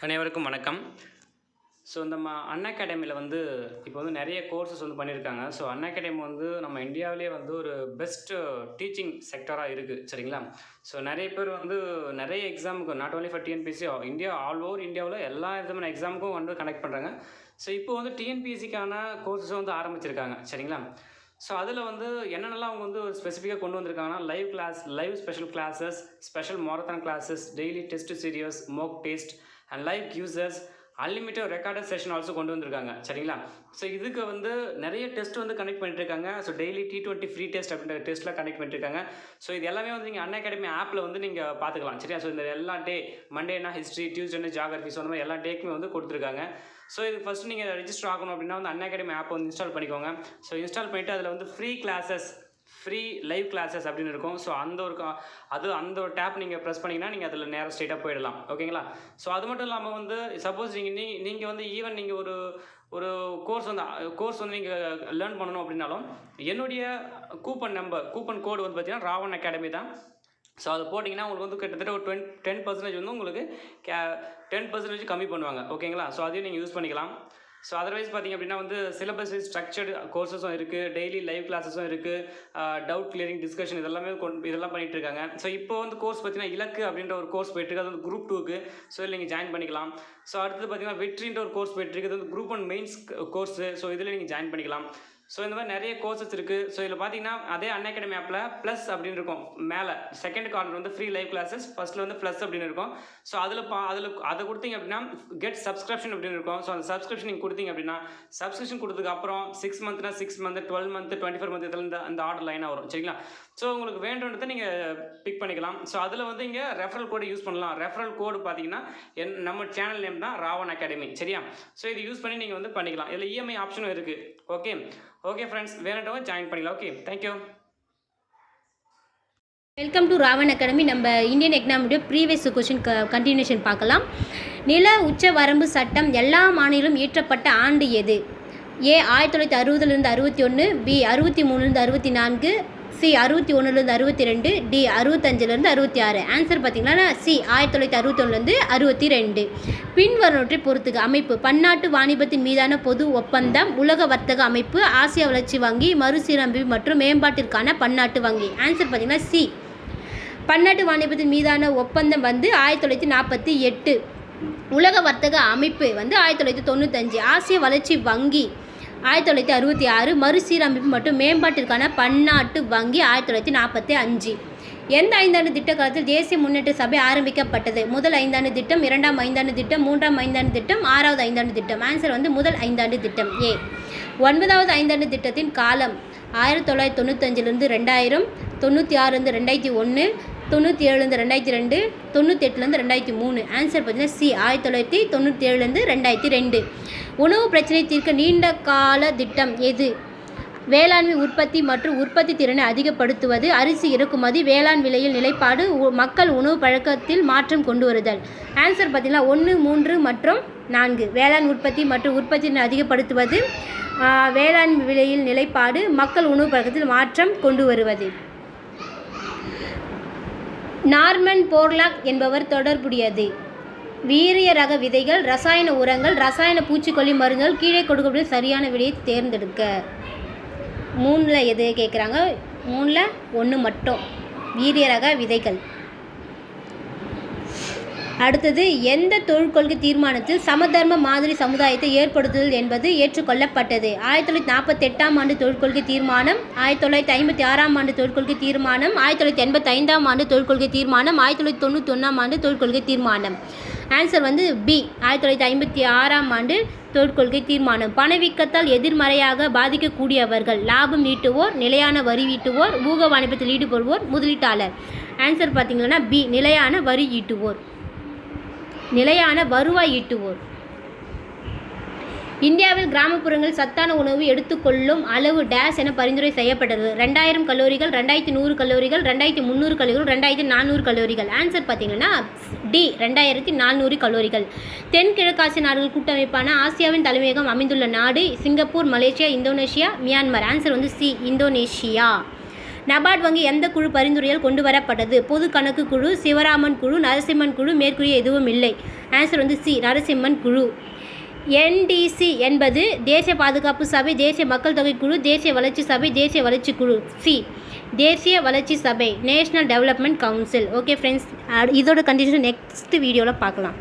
அனைவருக்கும் வணக்கம். ஸோ நம்ம அன்அகாடமியில் இப்போ நிறைய கோர்சஸ் பண்ணியிருக்காங்க. ஸோ அன்அகாடமி நம்ம இந்தியாவிலே ஒரு பெஸ்ட் டீச்சிங் செக்டராக இருக்குது, சரிங்களா? ஸோ நிறைய பேர் நிறைய எக்ஸாமுக்கு not only for TNPSC, India all over இந்தியாவில் எல்லா விதமான எக்ஸாமுக்கும் கனெக்ட் பண்ணுறாங்க. ஸோ இப்போ டிஎன்பிஎஸ்சிக்கான கோர்சஸ் ஆரம்பிச்சிருக்காங்க, சரிங்களா? ஸோ அதில் என்னென்னலாம் அவங்க ஒரு ஸ்பெசிஃபிக்காக கொண்டு வந்திருக்காங்கன்னா, live special classes, special marathon classes, daily test series, mock test and live quizzes, unlimited recorded session also கொண்டு வந்திருக்காங்க, சரிங்களா? ஸோ இதுக்கு நிறைய டெஸ்ட் கனெக்ட் பண்ணிட்டு இருக்காங்க. So daily T20 free test அப்படின்ற டெஸ்ட்லாம் கனெக்ட் பண்ணிட்டுருக்காங்க. ஸோ இது எல்லாமே நீங்கள் அன்அகாடமி ஆப்பில் நீங்கள் பார்த்துக்கலாம், சரியா? ஸோ இந்த எல்லா டே, மண்டேனா ஹிஸ்ட்ரி, டியூஸ்டேனா ஜியாகிரஃபி, ஸோ அந்த மாதிரி எல்லா டேக்குமே கொடுத்துருக்காங்க. ஸோ இது ஃபஸ்ட்டு நீங்கள் ரெஜிஸ்டர் ஆகணும் அப்படின்னா அன்அகாடமி ஆப் இன்ஸ்டால் பண்ணிக்கோங்க. ஸோ இன்ஸ்டால் பண்ணிவிட்டு அதில் free classes, free live classes அப்படின்னு இருக்கும். ஸோ அந்த ஒரு டேப் நீங்கள் ப்ரெஸ் பண்ணிங்கன்னா நீங்கள் அதில் நேராக ஸ்ட்ரெயிட்டாக போயிடலாம், ஓகேங்களா? ஸோ அது மட்டும் இல்லாமல் சப்போஸ் நீங்கள் ஈவன் நீங்கள் ஒரு கோர்ஸ் நீங்கள் லேர்ன் பண்ணணும் அப்படின்னாலும் என்னுடைய கூப்பன் கோடு பார்த்தீங்கன்னா ராவன் அகாடமி தான். ஸோ அது போட்டிங்கன்னா உங்களுக்கு கிட்டத்தட்ட ஒரு 10% உங்களுக்கு 10% கம்மி பண்ணுவாங்க, ஓகேங்களா? ஸோ அதையும் நீங்கள் யூஸ் பண்ணிக்கலாம். ஸோ அதர்வைஸ் பார்த்திங்க அப்படின்னா சிலபஸ் ஸ்ட்ரக்சர்டு கோர்சஸும் இருக்குது, டெய்லி லைவ் கிளாஸஸும் இருக்குது, டவுட் கிளியரிங் டிஸ்கஷன் இதெல்லாம் பண்ணிகிட்டு இருக்காங்க. ஸோ இப்போ கோர்ஸ் பார்த்தீங்கன்னா இலக்கு அப்படின்ற ஒரு கோர்ஸ் போயிட்டுருக்கு, அது Group-II. ஸோ இதில் நீங்கள் ஜாயின் பண்ணிக்கலாம். ஸோ அடுத்தது பார்த்தீங்கன்னா VETRIன்ற ஒரு கோர்ஸ் போயிட்டுருக்கு, அது Group-I Mains கோர்ஸு. ஸோ இதில் நீங்கள் ஜாயின் பண்ணிக்கலாம். ஸோ இந்த மாதிரி நிறைய கோர்சஸ் இருக்குது. ஸோ இதில் பார்த்தீங்கன்னா அதே அன்அகாடமி ஆப்பில் ப்ளஸ் அப்படின்னு இருக்கும், மேலே second corner free live classes, ஃபஸ்ட்டில் ப்ளஸ் அப்படின்னு இருக்கும். ஸோ அதை கொடுத்தீங்க அப்படின்னா கெட் சப்ஸ்கிரிப்ஷன் அப்படின்னு இருக்கும். ஸோ அந்த சப்ஸ்கிரிப்ஷன் நீங்கள் கொடுத்தீங்க அப்படின்னா சப்ஸ்கிரிப்ஷன் கொடுத்ததுக்கு அப்புறம் 6 மந்த்னா 6 மந்த், 12 மந்த், 24 மந்த் இதில் அந்த ஆர்டர் லைனாக வரும், சரிங்களா? ஸோ உங்களுக்கு வேண்டுன்றதை நீங்கள் பிக் பண்ணிக்கலாம். ஸோ அதில் இங்கே ரெஃபரல் கோடு யூஸ் பண்ணலாம். ரெஃபரல் கோடு பார்த்தீங்கன்னா நம்ம சேனல் நேம் தான் ராவன் அகாடமி, சரியா? ஸோ இது யூஸ் பண்ணி நீங்கள் பண்ணிக்கலாம். இதில் இஎம்ஐ ஆப்ஷனும் இருக்குது. ஓகே ஃப்ரெண்ட்ஸ், வேணுன்றவங்க ஜாயின் பண்ணிக்கலாம். Okay, thank you. Welcome to Ravan academy. நம்ம இந்தியன் எக்ஸாமுடைய ப்ரீவியஸ் கொஸ்டின் கண்டினியூஷன் பார்க்கலாம். நில உச்ச வரம்பு சட்டம் எல்லா மாநிலம் இயற்றப்பட்ட ஆண்டு எது? ஏ 1960 61, பி 63 64, சி 61 62, டி 65 66. ஆன்சர் பார்த்தீங்கன்னா சி 1961 62. பின்வருவற்றை பொறுத்துக. அமைப்பு: பன்னாட்டு வாணிபத்தின் மீதான பொது ஒப்பந்தம், உலக வர்த்தக அமைப்பு, ஆசிய வளர்ச்சி வங்கி, மறுசீரமைப்பு மற்றும் மேம்பாட்டிற்கான பன்னாட்டு வங்கி. ஆன்சர் பார்த்தீங்கன்னா சி. பன்னாட்டு வாணிபத்தின் மீதான ஒப்பந்தம் 1948, உலக வர்த்தக அமைப்பு 1995, ஆசிய வளர்ச்சி வங்கி 1966, மறுசீரமைப்பு மற்றும் மேம்பாட்டிற்கான பன்னாட்டு வங்கி 1945. எந்த 5ஆண்டு திட்ட காலத்தில் தேசிய முன்னேற்ற சபை ஆரம்பிக்கப்பட்டது? முதல் 5ஆண்டு திட்டம், 2ஆம் 5ஆண்டு திட்டம், 3ஆம் 5ஆண்டு திட்டம், 6வது 5ஆண்டு திட்டம். ஆன்சர் முதல் 5ஆண்டு திட்டம், ஏ. 9வது 5ஆண்டு திட்டத்தின் காலம் 1995 2000, 96 2001, 97 2002, 98 2003. ஆன்சர் பார்த்தீங்கன்னா சி 1997 2002. உணவு பிரச்சனை தீர்க்க நீண்ட கால திட்டம் எது? வேளாண்மை உற்பத்தி மற்றும் உற்பத்தி திறனை அதிகப்படுத்துவது, அரிசி இறக்குமதி, வேளாண் விலையில் நிலைப்பாடு, மக்கள் உணவு பழக்கத்தில் மாற்றம் கொண்டு வருதல். ஆன்சர் பார்த்தீங்கன்னா 1, 3 மற்றும் 4. வேளாண் உற்பத்தி மற்றும் உற்பத்தி திறனை அதிகப்படுத்துவது, வேளாண் விலையில் நிலைப்பாடு, மக்கள் உணவு பழக்கத்தில் மாற்றம் கொண்டு வருவது. நார்மன் போர்லாக் என்பவர் தொடர்புடையது. வீரிய ரக விதைகள், ரசாயன உரங்கள், ரசாயன பூச்சிக்கொல்லி மருந்துகள். கீழே கொடுக்கப்பட்ட சரியான விடையை தேர்ந்தெடுக்க. 3ல் எது கேட்குறாங்க? 3ல் 1 மட்டும், வீரிய ரக விதைகள். அடுத்தது, எந்த தொழிற்கொள்கை தீர்மானத்தில் சமதர்ம மாதிரி சமுதாயத்தை ஏற்படுத்துதல் என்பது ஏற்றுக்கொள்ளப்பட்டது? 1948ஆம் ஆண்டு தொழிற்கொள்கை தீர்மானம், 1956ஆம் ஆண்டு தொழிற்கொள்கை தீர்மானம், 1985ஆம் ஆண்டு தொழிற்கொள்கை தீர்மானம், 1991ஆம் ஆண்டு தொழிற்கொள்கை தீர்மானம். ஆன்சர் பி 1956ஆம் ஆண்டு தொழிற்கொள்கை தீர்மானம். பணவீக்கத்தால் எதிர்மறையாக பாதிக்கக்கூடியவர்கள்: லாபம் ஈட்டுவோர், நிலையான வரி ஈட்டுவோர், ஊக வாணிபத்தில் ஈடுபடுவோர், முதலீட்டாளர். ஆன்சர் பார்த்தீங்கன்னா பி நிலையான வரி ஈட்டுவோர், நிலையான வருவாய் ஈட்டுவோர். இந்தியாவில் கிராமப்புறங்கள் சத்தான உணவு எடுத்துக்கொள்ளும் அளவு டேஸ் என பரிந்துரை செய்யப்பட்டது? 2000 கலோரிகள், 2100 கலோரிகள், 2300 கலோரிகள், 2400 கலோரிகள். ஆன்சர் பார்த்தீங்கன்னா டி 2400 கலோரிகள். தென்கிழக்காசிய நாடுகள் கூட்டமைப்பான ஆசியாவின் தலைமையகம் அமைந்துள்ள நாடு? Singapore, Malaysia, Indonesia, Myanmar. Answer C Indonesia. NABARD வங்கி எந்த குழு பரிந்துரையால் கொண்டு வரப்பட்டது? பொது கணக்கு குழு, சிவராமன் குழு, நரசிம்மன் குழு, மேற்கூறிய எதுவும் இல்லை. ஆன்சர் வந்து சி, நரசிம்மன் குழு. என்டிசி என்பது தேசிய பாதுகாப்பு சபை, தேசிய மக்கள் தொகை குழு, தேசிய வளர்ச்சி சபை, தேசிய வளர்ச்சி குழு. சி, தேசிய வளர்ச்சி சபை, national development council. Okay friends, இதோட கண்டினியூஷன் நெக்ஸ்ட் வீடியோவில் பார்க்கலாம்.